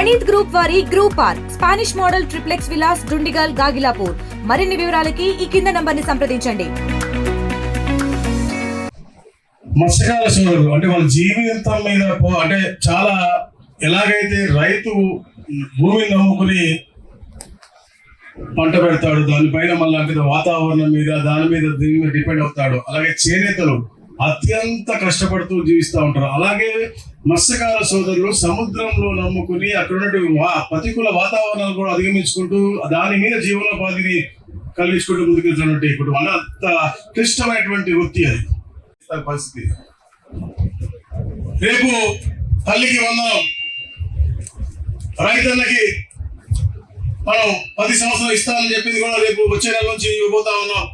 Praneeth group వారి group park Spanish model triplex Vilas Dundigal Gagillapur. మరిన్ని వివరాలకి ఈ కింద నంబర్ ని సంప్రదించండి. మత్స్యకార సోదరులు అంటే వాళ్ళ జీవితం మీద అంటే చాలా ఎలాగైతే రైతు భూమిని నమ్ముకుని పంట పెడతాడు, దానిపైన మళ్ళీ అంటే వాతావరణం మీద దాని మీద దీని మీద డిపెండ్ అవుతాడు. అలాగే చేనేతలు అత్యంత కష్టపడుతూ జీవిస్తూ ఉంటారు. అలాగే మత్స్యకార సోదరులు సముద్రంలో నమ్ముకుని అక్కడ ఉన్నటువంటి ప్రతికూల వాతావరణాలు కూడా అధిగమించుకుంటూ దాని మీద జీవనోపాధిని కలిగించుకుంటూ ముందుకెళ్తున్నట్టు ఇప్పుడు అంత క్లిష్టమైనటువంటి వృత్తి అది పరిస్థితి. రేపు తల్లికి వందనం, రైతన్నకి మనం 10 సంవత్సరాలు ఇస్తామని చెప్పింది కూడా రేపు వచ్చే నెల నుంచి ఇవ్వబోతా ఉన్నాం.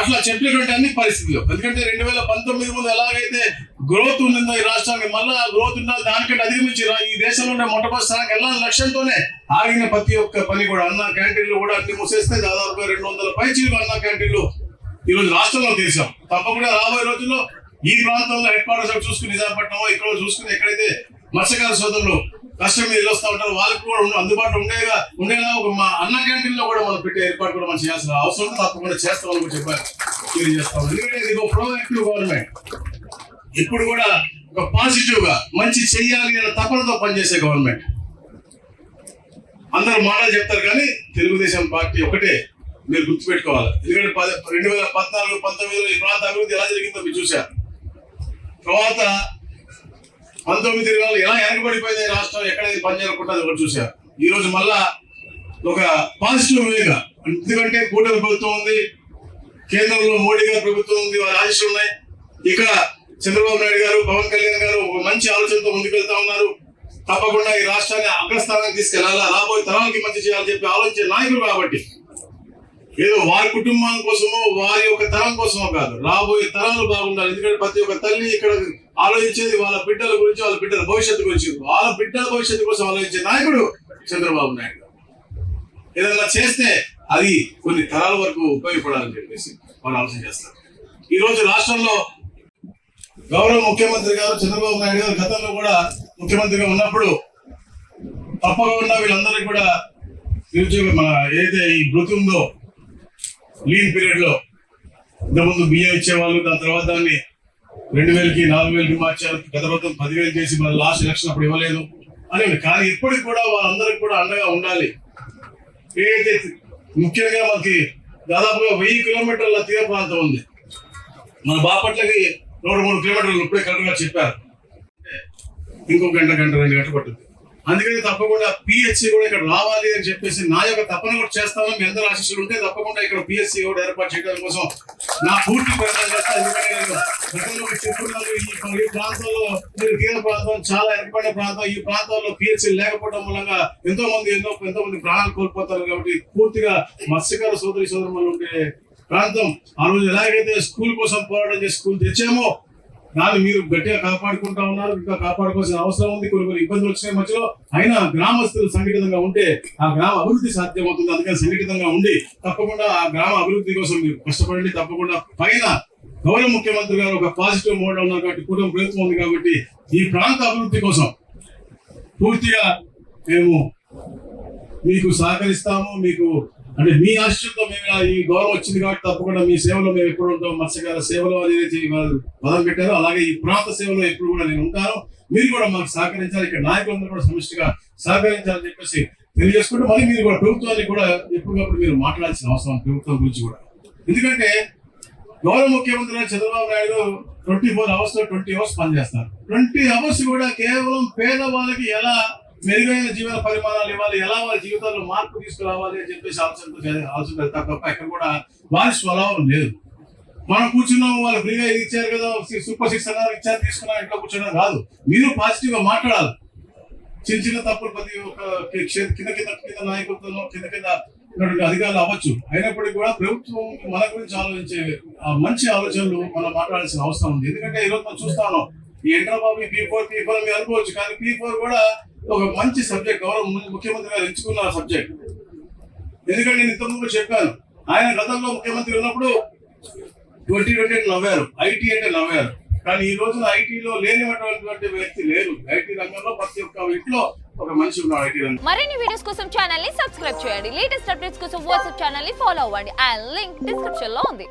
అట్లా చెప్పినటువంటి అన్ని పరిస్థితులు. ఎందుకంటే 2019 ముందు ఎలాగైతే గ్రోత్ ఉండిందో ఈ రాష్ట్రానికి, మళ్ళా గ్రోత్ ఉండాలి, దానికంటే అధిగమించి ఈ దేశంలో మొట్టమొదటి స్థానానికి వెళ్ళాలని లక్ష్యంతోనే ఆగిన ప్రతి ఒక్క పని కూడా అన్న క్యాంటీన్లు కూడా అన్ని మూసేస్తే దాదాపుగా 200 పైచీలు అన్న క్యాంటీన్లు ఈ రోజు రాష్ట్రంలో తీసాం. తప్పకుండా రాబోయే రోజుల్లో ఈ ప్రాంతంలో హెడ్ క్వార్టర్స్ చూసుకుని నిజాంపట్నం ఇక్కడ చూసుకుని ఎక్కడైతే మత్స్యకార సోదరులు కష్టం మీద వస్తూ ఉంటారు వాళ్ళకి కూడా అందుబాటులో ఉండేలా ఒక మా అన్న క్యాంటీన్ లో కూడా మనం పెట్టే ఏర్పాటు కూడా మనం చేయాల్సిన అవసరం తప్పకుండా చేస్తామని కూడా చెప్పారు, చేస్తాం. ఎందుకంటే ఇది ఒక ప్రోయాక్టివ్ గవర్నమెంట్, ఇప్పుడు కూడా ఒక పాజిటివ్ గా మంచి చెయ్యాలి అనే తపనతో పనిచేసే గవర్నమెంట్. అందరూ మాటలు చెప్తారు కానీ తెలుగుదేశం పార్టీ ఒకటే మీరు గుర్తుపెట్టుకోవాలి. ఎందుకంటే 2014-19 ఈ ప్రాంత అభివృద్ధి ఎలా జరిగిందో మీరు చూశారు. తర్వాత 19 ఎలా వెనకబడిపోయింది రాష్ట్రం, ఎక్కడ పని జరగకుండా ఒకటి చూశారు. ఈ రోజు మళ్ళా ఒక పాజిటివ్ వేగా, ఎందుకంటే కూటమి ప్రభుత్వం ఉంది, కేంద్రంలో మోడీ గారి ప్రభుత్వం ఉంది, వారి ఆశీస్సులు ఉన్నాయి. ఇక్కడ చంద్రబాబు నాయుడు గారు, పవన్ కళ్యాణ్ గారు ఒక మంచి ఆలోచనతో ముందుకెళ్తా ఉన్నారు. తప్పకుండా ఈ రాష్ట్రాన్ని అగ్రస్థానానికి తీసుకెళ్లాలా, రాబోయే తరాలకి మంచి చేయాలని చెప్పి ఆలోచించే నాయకులు కాబట్టి ఏదో వారి కుటుంబం కోసమో వారి యొక్క తరం కోసమో కాదు, రాబోయే తరాలు బాగుండాలి. ఎందుకంటే ప్రతి ఒక్క తల్లి ఇక్కడ ఆలోచించేది వాళ్ళ బిడ్డల గురించి, వాళ్ళ బిడ్డల భవిష్యత్తు గురించి. వాళ్ళ బిడ్డల భవిష్యత్తు కోసం ఆలోచించే నాయకుడు చంద్రబాబు నాయుడు. ఏదైనా చేస్తే అది కొన్ని తరాల వరకు ఉపయోగపడాలని చెప్పేసి వాళ్ళు ఆలోచన చేస్తారు. ఈ రోజు రాష్ట్రంలో గౌరవ ముఖ్యమంత్రి గారు చంద్రబాబు నాయుడు గారు గతంలో కూడా ముఖ్యమంత్రిగా ఉన్నప్పుడు తప్పకుండా వీళ్ళందరికీ కూడా నిరుద్యోగం మన ఏదైతే ఈ వృత్తి ఉందో లీన్ పీరియడ్ లో ఇంతకుముందు బియ్యం ఇచ్చేవాళ్ళు, దాని తర్వాత దాన్ని 2000కి 4000కి మార్చారు, గత ప్రభుత్వం 10,000 చేసి మన లాస్ట్ ఎలక్షన్ అప్పుడు ఇవ్వలేదు అని. కానీ ఇప్పటికి కూడా వాళ్ళందరికీ కూడా అండగా ఉండాలి. ఏదైతే ముఖ్యంగా మనకి దాదాపుగా 1000 కిలోమీటర్ల తీర ప్రాంతం ఉంది. మన బాపట్లకి 103 కిలోమీటర్లు ఇప్పుడే కరెక్ట్ గా చెప్పారు. ఇంకో గంట 2 గంటలు పట్టుద్ది. అందుకని తప్పకుండా పిహెచ్సి కూడా ఇక్కడ రావాలి అని చెప్పేసి నా యొక్క తప్పన కూడా చేస్తామని మీ అందరూ ఆశీస్సులు ఉంటే తప్పకుండా ఇక్కడ పిహెచ్సి కూడా ఏర్పాటు చేయడం కోసం నా పూర్తి ప్రయత్నం చేస్తాను. ఎందుకంటే నేను చెప్పుకున్నాను, ఈ ప్రాంతంలో మీరు తీర ప్రాంతం చాలా వెనకబడిన ప్రాంతం, ఈ ప్రాంతంలో పిహెచ్సి లేకపోవడం మూలంగా ఎంతో మంది ప్రాణాలు కోల్పోతారు. కాబట్టి పూర్తిగా మత్స్యకార సోదరులు ఉండే ప్రాంతం ఆ రోజు ఎలాగైతే స్కూల్ కోసం పోరాటం చేసి స్కూల్ తెచ్చామో దాన్ని మీరు గట్టిగా కాపాడుకుంటా ఉన్నారు, ఇంకా కాపాడుకోవాల్సిన అవసరం ఉంది. కొన్ని ఇబ్బందులు వచ్చినాయి మధ్యలో, అయినా గ్రామస్తులు సంఘటితంగా ఉంటే ఆ గ్రామ అభివృద్ధి సాధ్యమవుతుంది. అందుకని సంఘటితంగా ఉండి తప్పకుండా ఆ గ్రామ అభివృద్ధి కోసం మీరు కష్టపడండి. తప్పకుండా పైన గౌరవ ముఖ్యమంత్రి గారు ఒక పాజిటివ్ మోడ్ ఉన్నారు కాబట్టి, కుటుంబ ప్రభుత్వం ఉంది కాబట్టి ఈ ప్రాంత అభివృద్ధి కోసం పూర్తిగా మేము మీకు సహకరిస్తాము. మీకు అంటే మీ ఆశతో మేము ఈ గౌరవం వచ్చింది కాబట్టి తప్పకుండా మీ సేవలో మేము ఎప్పుడు ఉంటాం. మత్స్యకార సేవలో అనేది మొదలు పెట్టారు, అలాగే ఈ ప్రాంత సేవలో ఎప్పుడు కూడా నేను ఉంటాను. మీరు కూడా మాకు సహకరించాలి, ఇక్కడ నాయకులందరూ కూడా సమిష్టిగా సహకరించాలని చెప్పేసి తెలియజేసుకుంటూ మరి మీరు కూడా ప్రభుత్వానికి కూడా ఎప్పటికప్పుడు మీరు మాట్లాడాల్సిన అవసరం ప్రభుత్వం గురించి కూడా. ఎందుకంటే గౌరవ ముఖ్యమంత్రి చంద్రబాబు నాయుడు 24 hours 20 hours పనిచేస్తారు. 20 hours కూడా కేవలం పేదవాళ్ళకి ఎలా మెరుగైన జీవన పరిమాణాలు ఇవ్వాలి, ఎలా వాళ్ళ జీవితాల్లో మార్పు తీసుకురావాలి అని చెప్పేసి ఆలోచన తప్ప ఎక్కడ కూడా వారి స్వభావం లేదు. మనం కూర్చున్నాము, వాళ్ళు ఫ్రీగా ఇచ్చారు కదా, సూపర్ 6 అన్నారు ఇచ్చారు తీసుకున్నా ఇంట్లో కూర్చోడం కాదు. మీరు పాజిటివ్ గా మాట్లాడాలి. చిన్న తప్పులు ప్రతి ఒక్క కింద నాయకత్వంలో కింద అధికారులు అవ్వచ్చు, అయినప్పటికీ కూడా ప్రభుత్వం మన గురించి ఆలోచించే మంచి ఆలోచనలు మనం మాట్లాడాల్సిన అవసరం ఉంది. ఎందుకంటే ఈరోజు మనం చూస్తా ఉన్నాం, ఈ ఎంట్రాబాబు P4 మీరు అనుకోవచ్చు, కానీ P4 కూడా ఒక మంచి సబ్జెక్ట్. గౌరవ ముఖ్యమంత్రి గారు ఎంచుకున్న సబ్జెక్ట్. ఎందుకంటే నేను ఇంతకుముందు చెప్పాను, ఆయన గతంలో ముఖ్యమంత్రి ఉన్నప్పుడు 2020 నవ్వారు, ఐటీ అంటే నవ్వారు. కానీ ఈ రోజున ఐటీలో లేనిటువంటి వ్యక్తి లేరు. ఐటీ రంగంలో ప్రతి ఒక్క ఇంట్లో ఒక మనిషి ఉన్నాడు ఐటీ రంగం. మరిన్ని వీడియోస్ కోసం ఛానల్ ని సబ్స్క్రైబ్ చేయండి. లేటెస్ట్ అప్డేట్స్ కోసం వాట్సాప్ ఛానల్ ని ఫాలో అవ్వండి. ఆ లింక్ డిస్క్రిప్షన్ లో ఉంది.